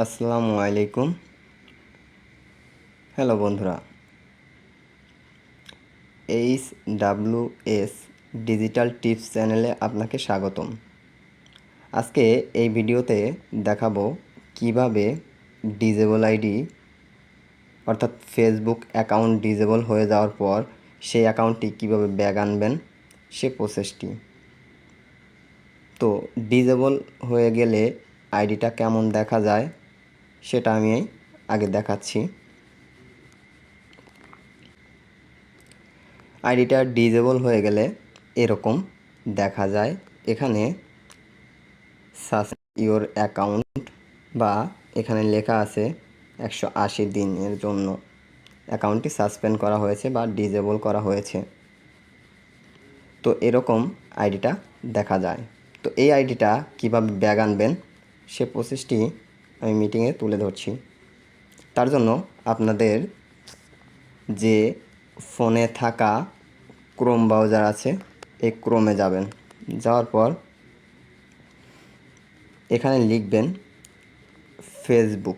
আসসালামু আলাইকুম। হ্যালো বন্ধুরা, HWS ডিজিটাল টিপস চ্যানেলে আপনাকে স্বাগতম। আজকে এই ভিডিওতে দেখাবো কিভাবে ডিজেবল আইডি অর্থাৎ ফেসবুক অ্যাকাউন্ট ডিজেবল হয়ে যাওয়ার পর সেই অ্যাকাউন্টটি কিভাবে ব্যাক আনবেন সে প্রসেসটি। তো ডিজেবল হয়ে গেলে আইডিটা কেমন দেখা যায় সেটা আমি আগে দেখাচ্ছি। আইডিটা ডিজেবল হয়ে গেলে এরকম দেখা যায়। এখানে সাসপেন্ড ইওর অ্যাকাউন্ট বা এখানে লেখা আছে 180 দিনের জন্য অ্যাকাউন্টটি সাসপেন্ড করা হয়েছে বা ডিজেবল করা হয়েছে। তো এরকম আইডিটা দেখা যায়। তো এই আইডিটা কীভাবে ব্যাক আনবেন সে প্রসেসটি আমি মিটিংয়ে তুলে ধরছি। তার জন্য আপনাদের যে ফোনে থাকা ক্রোম ব্রাউজার আছে এই ক্রোমে যাবেন। যাওয়ার পর এখানে লিখবেন ফেসবুক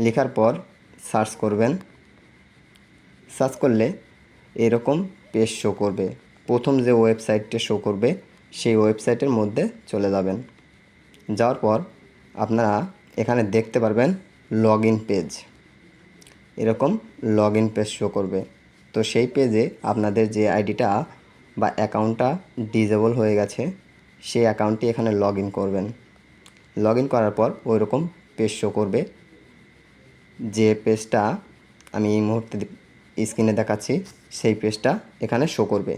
লেখার পর সার্চ করবেন। সার্চ করলে এরকম পেজ শো করবে। প্রথম যে ওয়েবসাইটটা শো করবে সেই ওয়েবসাইটের মধ্যে চলে যাবেন। যাওয়ার পর আপনারা এখানে দেখতে পারবেন লগ ইন পেজ। এরকম লগ ইন পেজ শো করবে। তো সেই পেজে আপনাদের যে আইডিটা বা অ্যাকাউন্টটা ডিজেবল হয়ে গেছে সেই অ্যাকাউন্টটি এখানে লগ ইন করবেন। লগ ইন করার পর ওই রকম পেজ শো করবে। যে পেজটা আমি এই মুহূর্তে স্ক্রিনে দেখাচ্ছি সেই পেজটা এখানে শো করবে।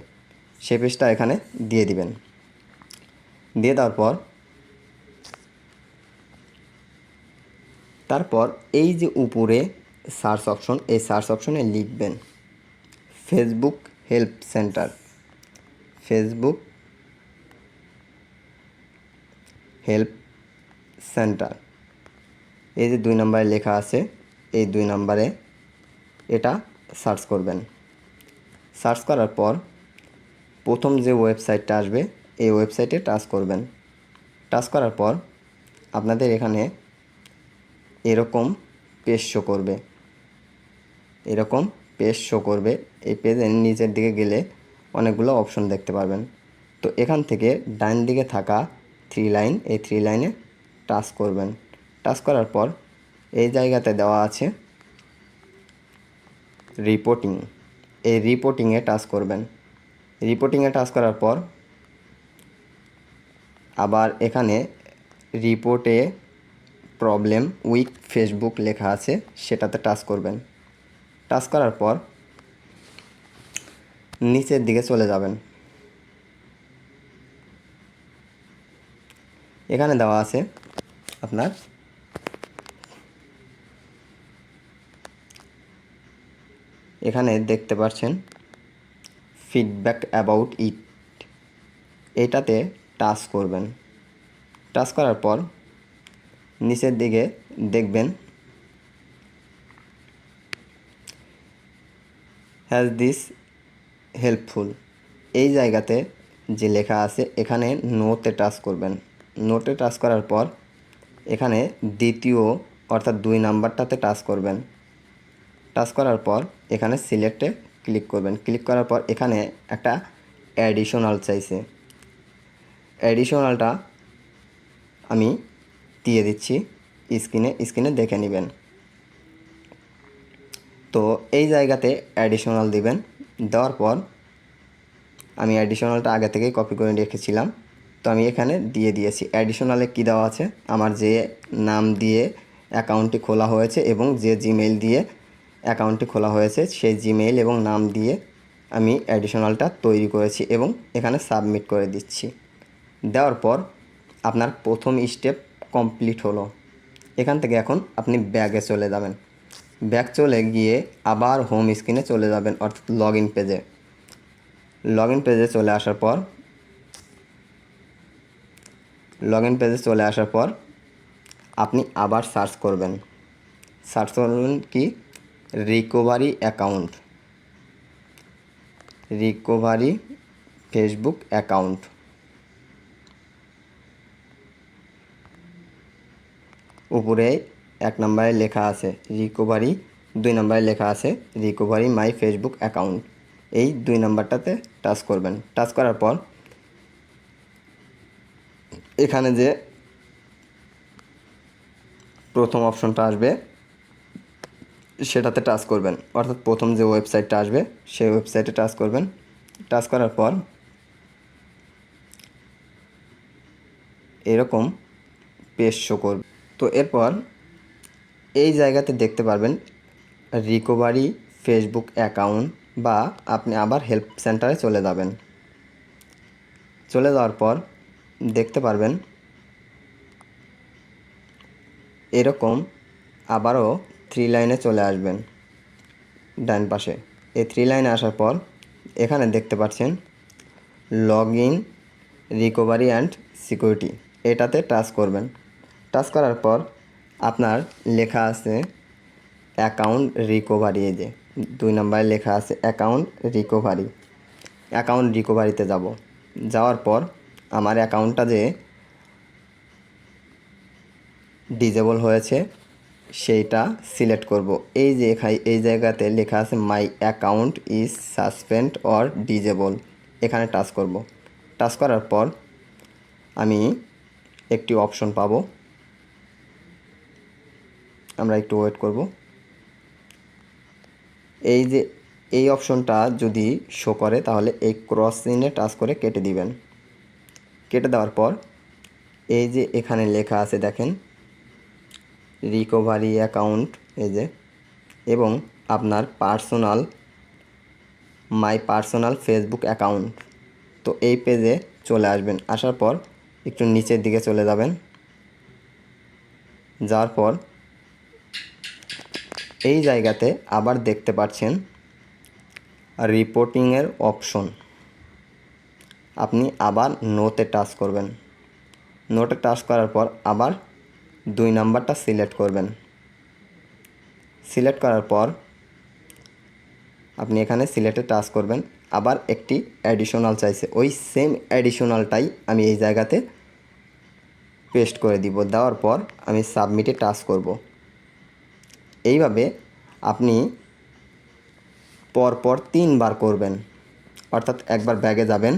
সেই পেজটা এখানে দিয়ে দিবেন। দিয়ে দেওয়ার পর তারপর এই যে উপরে সার্চ অপশন, এই সার্চ অপশনে লিখবেন Facebook help centre. Facebook help centre এই যে 2 নম্বরে লেখা আছে, এই 2 নম্বরে এটা সার্চ করবেন। সার্চ করার পর প্রথম যে ওয়েবসাইটটা আসবে এই ওয়েবসাইটে টাচ করবেন। টাচ করার পর আপনাদের এখানে এরকম পেজ শো করবে। এরকম পেজ শো করবে। এই পেজের নিচের দিকে গেলে অনেকগুলো অপশন দেখতে পারবেন। তো এখান থেকে ডান দিকে থাকা 3 লাইন, এই 3 লাইনে টাচ করবেন। টাচ করার পর এই জায়গাতে দেওয়া আছে রিপোর্টিং। এই রিপোর্টিংয়ে টাচ করবেন। রিপোর্টিংয়ে টাচ করার পর আবার এখানে রিপোর্টে প্রবলেম উইথ ফেসবুক লেখা আছে, সেটাতে টাচ করবেন। টাচ করার পর নিচের দিকে চলে যাবেন। এখানে দেওয়া আছে আপনার এখানে দেখতে পাচ্ছেন ফিডব্যাক অ্যাবাউট ইট, এটাতে টাচ করবেন। টাচ করার পর নিচের দিকে দেখবেন হ্যাজ দিস হেল্পফুল, এই জায়গাতে যে লেখা আছে এখানে নোতে টাচ করবেন। নোটে টাচ করার পর এখানে দ্বিতীয় অর্থাৎ 2 নাম্বারটাতে টাচ করবেন। টাচ করার পর এখানে সিলেক্টে ক্লিক করবেন। ক্লিক করার পর এখানে একটা অ্যাডিশনাল চাইছে। অ্যাডিশনালটা আমি দিয়ে দিচ্ছি স্ক্রিনে দেখে নেবেন। তো এই জায়গাতে অ্যাডিশনাল দিবেন। দেওয়ার পর আমি অ্যাডিশনালটা আগে থেকেই কপি করে রেখেছিলাম, তো আমি এখানে দিয়ে দিয়েছি। অ্যাডিশনালে কী দেওয়া আছে, আমার যে নাম দিয়ে অ্যাকাউন্টটি খোলা হয়েছে এবং যে জিমেইল দিয়ে অ্যাকাউন্টটি খোলা হয়েছে সেই জিমেইল এবং নাম দিয়ে আমি অ্যাডিশনালটা তৈরি করেছি এবং এখানে সাবমিট করে দিচ্ছি। দেওয়ার পর আপনার প্রথম স্টেপ কমপ্লিট হলো। এখান থেকে এখন আপনি ব্যাগে চলে যাবেন। ব্যাক চলে গিয়ে আবার হোম স্ক্রিনে চলে যাবেন, অর্থাৎ লগ ইন পেজে। লগ ইন পেজে চলে আসার পর আপনি আবার সার্চ করবেন। সার্চ করবেন কি রিকভারি ফেসবুক অ্যাকাউন্ট। উপরে 1 নম্বরে লেখা আছে রিকভারি, 2 নম্বরে লেখা আছে রিকভারি মাই ফেসবুক অ্যাকাউন্ট। এই 2 নম্বরটাতে টাচ করবেন। টাচ করার পর এখানে যে প্রথম অপশনটা আসবে সেটাতে টাচ করবেন, অর্থাৎ প্রথম যে ওয়েবসাইটটা আসবে সেই ওয়েবসাইটে টাচ করবেন। টাচ করার পর এরকম পেজ শো করবে। তো এরপর এই জায়গাতে দেখতে পারবেন রিকভারি ফেসবুক অ্যাকাউন্ট, বা আপনি আবার হেল্প সেন্টারে চলে যাবেন। চলে যাওয়ার পর দেখতে পারবেন এরকম আবারও 3 লাইনে চলে আসবেন ডান পাশে। এই 3 লাইনে আসার পর এখানে দেখতে পাচ্ছেন log in recovery and security, এটাতে টাচ করবেন। টাচ করার পর আপনার লেখা আছে অ্যাকাউন্ট রিকভারি। এই যে 2 নম্বরে লেখা আছে অ্যাকাউন্ট রিকভারি। অ্যাকাউন্ট রিকভারিতে যাব। যাওয়ার পর আমার অ্যাকাউন্টটা যে ডিজেবল হয়েছে সেইটা সিলেক্ট করব। এই যে এই জায়গাতে লেখা আছে my account is suspend or disable, এখানে টাচ করব। টাচ করার পর আমি একটি অপশন পাবো, আমরা একটু ওয়েট করব। এই যে এই অপশনটা যদি শো করে তাহলে এই ক্রস চিহ্নে টাচ করে কেটে দিবেন। কেটে দেওয়ার পর এই যে এখানে লেখা আছে দেখেন রিকভারি অ্যাকাউন্ট, এই যে, এবং আপনার মাই পার্সোনাল ফেসবুক অ্যাকাউন্ট। তো এই পেজে চলে আসবেন। আসার পর একটু নিচের দিকে চলে যাবেন। যাওয়ার পর এই জায়গাতে আবার দেখতে পাচ্ছেন রিপোর্টিংয়ের অপশন। আপনি আবার নোতে টাচ করবেন। নোটে টাচ করার পর আবার 2 নাম্বারটা সিলেক্ট করবেন। সিলেক্ট করার পর আপনি এখানে সিলেক্টে টাচ করবেন। আবার একটি অ্যাডিশনাল চাইছে, ওই সেম অ্যাডিশনালটাই আমি এই জায়গাতে পেস্ট করে দিব। দেওয়ার পর আমি সাবমিটে টাচ করব। এইভাবে আপনি পরপর 3 বার করবেন, অর্থাৎ একবার ব্যাগে যাবেন,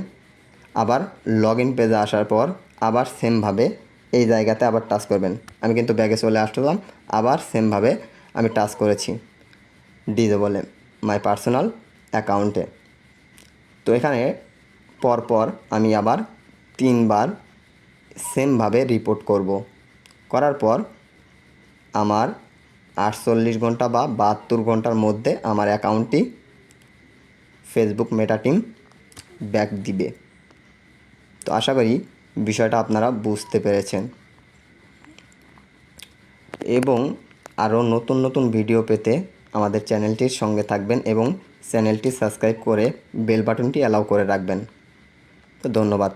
আবার লগ ইন পেজে আসার পর আবার সেমভাবে এই জায়গাতে আবার টাচ করবেন। আমি কিন্তু ব্যাগে চলে আসলাম, আবার সেমভাবে আমি টাচ করেছি ডিজেবলে মাই পার্সোনাল অ্যাকাউন্টে। তো এখানে পরপর আমি আবার 3 বার সেমভাবে রিপোর্ট করব। করার পর আমার 48 ঘন্টা বা 72 ঘন্টার মধ্যে আমার অ্যাকাউন্টটি ফেসবুক মেটা টিম ব্যাক দিবে। তো আশা করি বিষয়টা আপনারা বুঝতে পেরেছেন, এবং আরও নতুন নতুন ভিডিও পেতে আমাদের চ্যানেলটির সঙ্গে থাকবেন এবং চ্যানেলটি সাবস্ক্রাইব করে বেল বাটনটি অ্যালাউ করে রাখবেন। তো ধন্যবাদ।